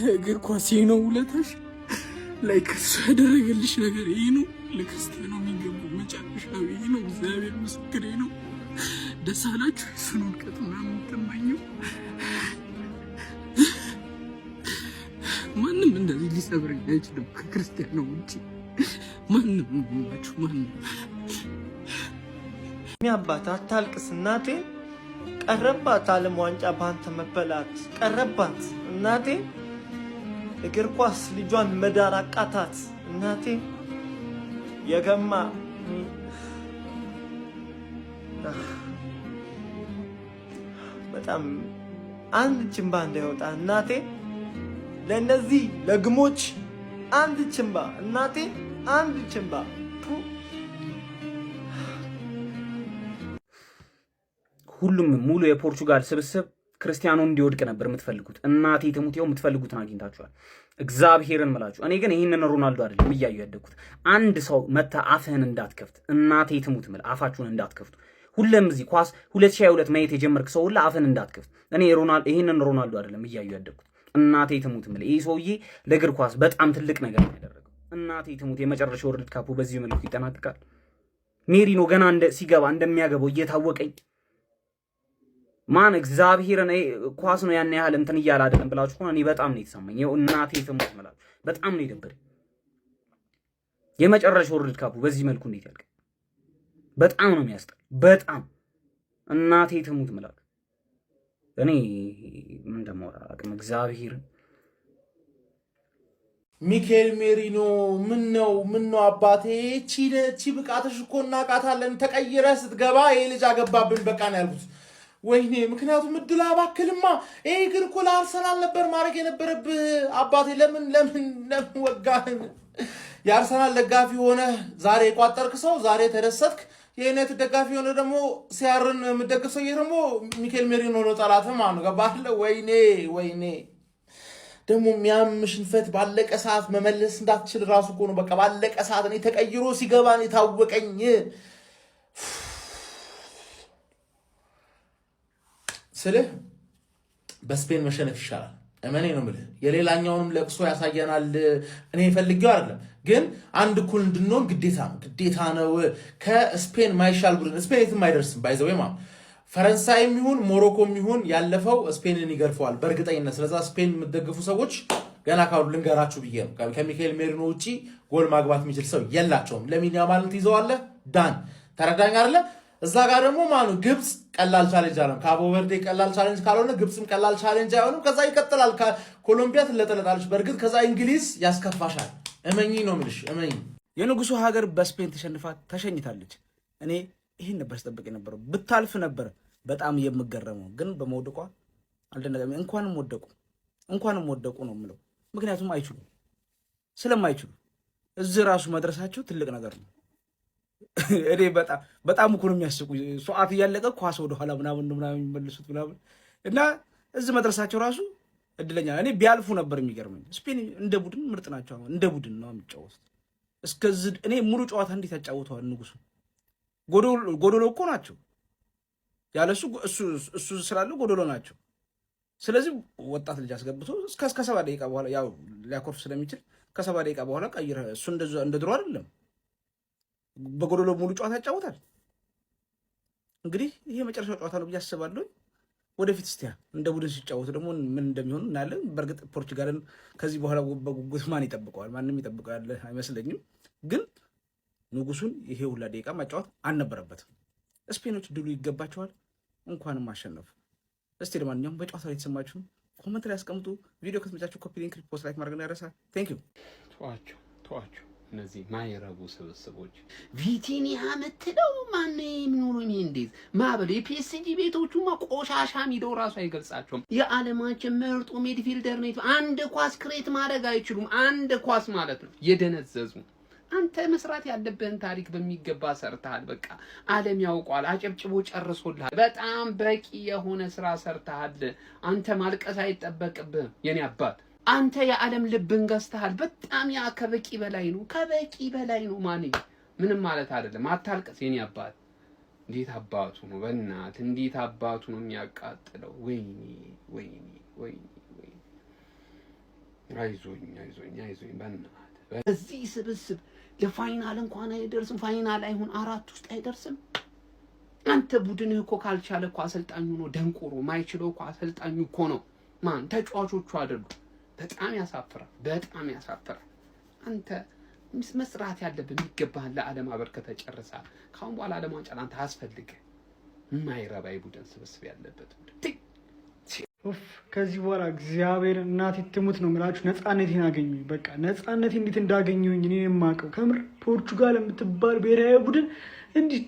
እግር ኳስ ነው ውለታሽ ላይ ከሱ ያደረገልሽ ነገር ይሄ ነው። ለክርስቲያኑ የሚገባው መጨረሻው ይሄ ነው። እግዚአብሔር ምስክሬ ነው። ደስ አላችሁ? እሱን ውድቀት ምናምን የምትመኘው ማንም እንደዚህ ሊሰብረኝ አይችልም ከክርስቲያኑ ውጭ ማንም ናችሁ። ማንም ሚያባት አታልቅስ እናቴ፣ ቀረባት ዓለም ዋንጫ ባንተ መበላት ቀረባት እናቴ። እግር ኳስ ልጇን መዳር አቃታት እናቴ። የገማ በጣም አንድ ችምባ እንዳይወጣ እናቴ። ለነዚህ ለግሞች አንድ ችምባ እናቴ፣ አንድ ችምባ። ሁሉም ሙሉ የፖርቹጋል ስብስብ ክርስቲያኖ እንዲወድቅ ነበር የምትፈልጉት። እናቴ ትሙቴው የምትፈልጉትን አግኝታችኋል። እግዚአብሔርን ምላችሁ። እኔ ግን ይህንን ሮናልዶ አይደለም እያዩ ያደግኩት። አንድ ሰው መታ አፍህን እንዳትከፍት፣ እናቴ ትሙት ምል አፋችሁን እንዳትከፍቱ። ሁሉም እዚህ ኳስ 2022 ማየት የጀመርክ ሰው ሁላ አፍህን እንዳትከፍት። እኔ ይህንን ሮናልዶ አይደለም እያዩ ያደግኩት። እናቴ ትሙት ምል ይህ ሰውዬ ለእግር ኳስ በጣም ትልቅ ነገር ነው ያደረገው። እናቴ ትሙት የመጨረሻው ወርልድ ካፑ በዚህ መልኩ ይጠናቀቃል። ሜሪኖ ገና ሲገባ እንደሚያገባው እየታወቀኝ ማን እግዚአብሔርን ኳስ ነው ያን ያህል እንትን እያለ አይደለም ብላችሁ ሆነ። እኔ በጣም ነው የተሰማኝ። ይኸው እናቴ ትሙት ምላችሁ በጣም ነው የደበረኝ። የመጨረሻው ወርልድ ካፑ በዚህ መልኩ እንዴት ያልቅ? በጣም ነው የሚያስጠላ። በጣም እናቴ ትሙት ምላችሁ እኔ ምን እንደማወራ አቅም እግዚአብሔርን። ሚካኤል ሜሪኖ ምን ነው አባቴ፣ እቺ ብቃትሽ እኮ እናቃታለን። ተቀይረ ስትገባ ይሄ ልጅ አገባብን በቃ ነው ያልኩት። ወይኔ ምክንያቱም እድል አባክልማ። ይሄ ግን እኮ ለአርሰናል ነበር ማድረግ የነበረብህ አባቴ። ለምን ወጋህን? የአርሰናል ደጋፊ ሆነ ዛሬ የቋጠርክ ሰው ዛሬ ተደሰትክ። የዩናይትድ ደጋፊ ሆነ ደግሞ ሲያርን የምትደግፍ ሰውዬ ደግሞ ሚካኤል ሜሪኖ ነው ጠላትህ ማለት ነው። ገባህ? ወይኔ ደግሞ የሚያምሽ ሽንፈት ባለቀ ሰዓት መመለስ እንዳትችል ራሱ እኮ ነው። በቃ ባለቀ ሰዓት እኔ ተቀይሮ ሲገባን የታወቀኝ። ስልህ በስፔን መሸነፍ ይሻላል። እመኔ ነው የምልህ። የሌላኛውንም ለቅሶ ያሳየናል። እኔ ፈልጌው አይደለም፣ ግን አንድ እኩል እንድንሆን ግዴታ ነው። ከስፔን ማይሻል ቡድን ስፔን የትም አይደርስም። ባይዘው ማለት ፈረንሳይም ይሁን ሞሮኮም ይሁን ያለፈው ስፔንን ይገርፈዋል በእርግጠኝነት። ስለዛ ስፔን የምትደግፉ ሰዎች ገና ካሉ ልንገራችሁ ብዬ ነው። ከሚካኤል ሜሪኖ ውጪ ጎል ማግባት የሚችል ሰው የላቸውም። ለሚን ያማልን ትይዘዋለህ ዳን። ተረዳኝ አይደለ? እዛ ጋር ደግሞ ማኑ ግብጽ ቀላል ቻሌንጅ አለ። ካቦ ቨርዴ ቀላል ቻሌንጅ ካልሆነ ግብጽም ቀላል ቻሌንጅ አይሆንም። ከዛ ይቀጥላል። ኮሎምቢያ ትለጠለጣለች። በእርግጥ ከዛ እንግሊዝ ያስከፋሻል። እመኚ ነው የምልሽ፣ እመኚ። የንጉሱ ሀገር በስፔን ተሸኝታለች። እኔ ይሄን ነበር ስጠብቅ የነበረው። ብታልፍ ነበር በጣም የምገረመው፣ ግን በመውደቋ አልደነቀም። እንኳንም ወደቁ ነው የምለው። ምክንያቱም አይችሉም። ስለማይችሉ እዚህ ራሱ መድረሳቸው ትልቅ ነገር ነው። እኔ በጣም እኮ ነው የሚያስቁ። ሰዓት እያለቀ ኳስ ወደ ኋላ ምናምን የሚመልሱት ምናምን እና እዚህ መድረሳቸው ራሱ እድለኛ። እኔ ቢያልፉ ነበር የሚገርመኝ። ስፔን እንደ ቡድን ምርጥ ናቸው። እንደ ቡድን ነው የሚጫወቱት። እስከዚህ እኔ ሙሉ ጨዋታ እንዴት ያጫውተዋል ንጉሱ? ጎዶሎ እኮ ናቸው። ያለሱ እሱ ስላለው ጎዶሎ ናቸው። ስለዚህ ወጣት ልጅ አስገብቶ እስከ 7 ደቂቃ በኋላ ያው ሊያኮርፍ ስለሚችል ከ7 ደቂቃ በኋላ ቀይረ እሱ እንደ ድሮ አይደለም። በጎዶሎ ሙሉ ጨዋታ ያጫውታል። እንግዲህ ይሄ መጨረሻው ጨዋታ ነው ብዬ አስባለሁ። ወደፊት እስቲ እንደ ቡድን ሲጫወቱ ደግሞ ምን እንደሚሆን እናያለን። በእርግጥ ፖርቹጋልን ከዚህ በኋላ በጉጉት ማን ይጠብቀዋል? ማንም ይጠብቀዋል አይመስለኝም። ግን ንጉሱን ይሄ ሁላ ደቂቃ ማጫወት አልነበረበትም። ስፔኖች ድሉ ይገባቸዋል። እንኳንም አሸነፉ። እስቲ ለማንኛውም በጨዋታ ላይ የተሰማችሁን ኮሜንት ላይ ያስቀምጡ። ቪዲዮ ከተመቻችሁ ኮፒ ሊንክ፣ ፖስት፣ ላይክ ማድረግ እንዳይረሳ። ቴንክ ዩ። ተዋቸው እነዚህ ማይረቡ ስብስቦች። ቪቲኒያ ምትለው ማን የሚኖሩ እንዴት ማበል የፒኤስጂ ቤቶቹማ ቆሻሻ ሚደው ራሱ አይገልጻቸውም። የዓለማችን ምርጡ ሚድፊልደር ነው። አንድ ኳስ ክሬት ማድረግ አይችሉም። አንድ ኳስ ማለት ነው። የደነዘዙ። አንተ መስራት ያለብህን ታሪክ በሚገባ ሰርተሃል። በቃ ዓለም ያውቋል። አጨብጭቦ ጨርሶልሃል። በጣም በቂ የሆነ ስራ ሰርተሃል። አንተ ማልቀስ አይጠበቅብህም የኔ አባት። አንተ የዓለም ልብን ገዝተሃል። በጣም ያ ከበቂ በላይ ነው። ከበቂ በላይ ነው። ምንም ማለት አይደለም። አታልቀስ የኔ አባት። እንዴት አባቱ ነው በእናትህ፣ እንዴት አባቱ ነው የሚያቃጥለው። ወይኔ አይዞኝ በእናትህ በዚህ ስብስብ ለፋይናል እንኳን አይደርስም። ፋይናል አይሆን 4 ውስጥ አይደርስም። አንተ ቡድንህ እኮ ካልቻለ እኮ አሰልጣኙ ነው ደንቆሮ። ማይችለው እኮ አሰልጣኙ እኮ ነው። ማን ተጫዋቾቹ አይደሉ። በጣም ያሳፍራል። አንተ መስራት ያለብህ የሚገባህን ለዓለም አበርከተ ጨርሳ። ካሁን በኋላ ዓለም ዋንጫ አንተ አያስፈልግህ። የማይረባ ቡድን ስብስብ ያለበት ከዚህ በኋላ እግዚአብሔር እናቴ ትሙት ነው የምላችሁ ነፃነቴን አገኘሁኝ። በቃ ነፃነቴ እንዴት እንዳገኘሁኝ እኔ የማውቀው ከምር ፖርቹጋል የምትባል ብሔራዊ ቡድን እንዲህ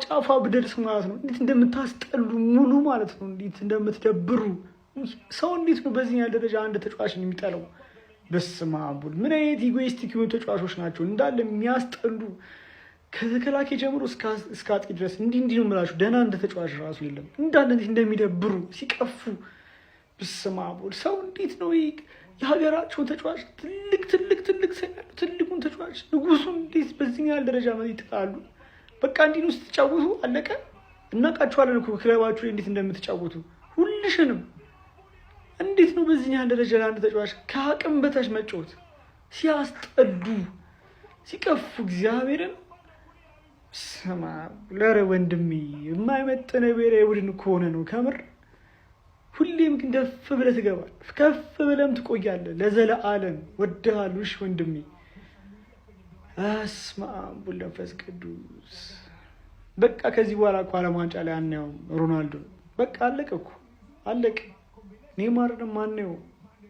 ጫፏ ብደርስ ማለት ነው እንዴት እንደምታስጠሉ ሙሉ ማለት ነው እንዴት እንደምትደብሩ ሰው እንዴት ነው በዚህ ያለ ደረጃ አንድ ተጫዋችን የሚጠላው? በስመ አብ ምን አይነት ኢጎይስቲክ የሆኑ ተጫዋቾች ናቸው እንዳለ የሚያስጠሉ ከተከላካይ ጀምሮ እስከ አጥቂ ድረስ እንዲህ ነው የምላችሁ። ደህና እንደ ተጫዋች ራሱ የለም እንዳለ እንዴት እንደሚደብሩ ሲቀፉ። በስመ አብ ሰው እንዴት ነው የሀገራቸውን ተጫዋች ትልቅ ትልቁን ተጫዋች ንጉሱን እንዴት በዚህ ያለ ደረጃ ይጥላሉ? በቃ እንዲህ ነው ስትጫወቱ አለቀ። እናውቃችኋለን እኮ ክለባችሁ ላይ እንዴት እንደምትጫወቱ ሁልሽንም። እንዴት ነው በዚህ ያለ ደረጃ ለአንድ ተጫዋች ከአቅም በታች መጫወት? ሲያስጠዱ ሲቀፉ እግዚአብሔርን ሰማ ለረ ወንድሜ የማይመጥነ ብሔራዊ ቡድን ከሆነ ነው ከምር። ሁሌም ግን ደፍ ብለህ ትገባል፣ ከፍ ብለህም ትቆያለህ ለዘለዓለም። ወድሃለሁ እሺ ወንድሜ። በስመ አብ ወወልድ ወመንፈስ ቅዱስ። በቃ ከዚህ በኋላ እኮ ዓለም ዋንጫ ላይ አናየውም ሮናልዶ። በቃ አለቀ እኮ አለቀ። ኔይማር ደግሞ አናየውም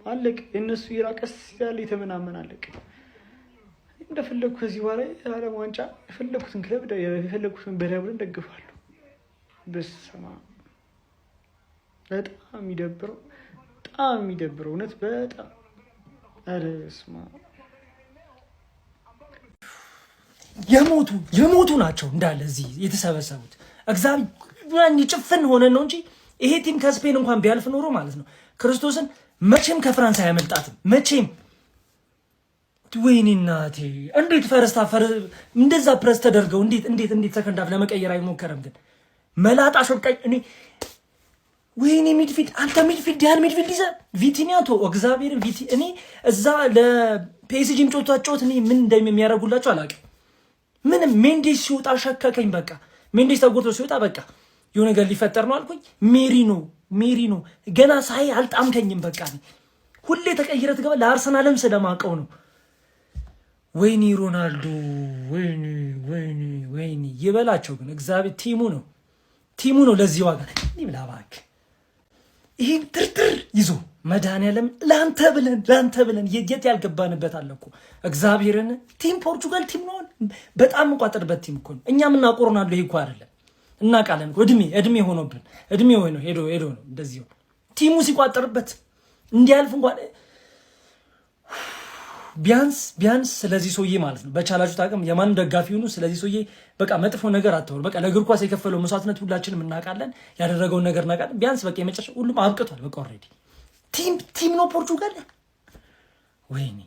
አለቀ። የእነሱ ይራቀስ ያለ የተመናመን አለቀ። እንደፈለኩ ከዚህ በኋላ ዓለም ዋንጫ የፈለኩትን ክለብ የፈለኩትን ብሔራዊ ቡድን ደግፋለሁ። በስመ አብ በጣም የሚደብረው እውነት በጣም ኧረ በስመ አብ የሞቱ ናቸው እንዳለ እዚህ የተሰበሰቡት። እግዚአብሔር ጭፍን ሆነን ነው እንጂ ይሄ ቲም ከስፔን እንኳን ቢያልፍ ኖሮ ማለት ነው ክርስቶስን መቼም ከፍራንስ አያመልጣትም መቼም። ወይኔ እናቴ እንዴት እንደዛ ፕረስ ተደርገው እንዴት ሰከንድ ሃፍ ለመቀየር አይሞከረም? ግን መላጣ ሾቃኝ እኔ ወይኔ ሚድፊልድ አንተ ያን ሚድፊልድ ይዘህ ቪቲኒያቶ እግዚአብሔር እኔ እዛ ለፒኤስጂም ጮታጮት እኔ ምን እንደሚያደርጉላቸው አላውቅም። ምንም ሜንዴስ ሲወጣ ሸከከኝ። በቃ ሜንዴስ ተጎድቶ ሲወጣ በቃ የሆነ ነገር ሊፈጠር ነው አልኩኝ። ሜሪኖ ገና ሳይ አልጣምከኝም። በቃ ሁሌ ተቀይረ ትገባ ለአርሰናልም ስለማውቀው ነው። ወይኔ ሮናልዶ ወይኔ ይበላቸው። ግን እግዚአብሔር ቲሙ ነው ለዚህ ዋጋ እንዲህ ብላ እባክህ ይሄን ትርትር ይዞ መድኃኒዓለም ለአንተ ብለን የት ያልገባንበት አለ እኮ እግዚአብሔርን። ቲም ፖርቹጋል ቲም ነው በጣም እንቋጠርበት ቲም እኮ ነው። እኛ የምናውቀው ሮናልዶ ይሄ እኮ አይደለም እናውቃለን እኮ እድሜ ሆኖብን ሄዶ ነው እንደዚህ ሆኖ ቲሙ ሲቋጠርበት እንዲያልፍ እንኳን ቢያንስ ስለዚህ ሰውዬ ማለት ነው በቻላችሁት አቅም የማንም ደጋፊ ሆኑ ስለዚህ ሰውዬ በቃ መጥፎ ነገር አትወሩ። በቃ ለእግር ኳስ የከፈለው መስዋዕትነት ሁላችንም እናውቃለን፣ ያደረገውን ነገር እናውቃለን። ቢያንስ በቃ የመጨረሻ ሁሉም አብቅቷል። በቃ ኦልሬዲ ቲም ነው ፖርቹጋል። ወይኔ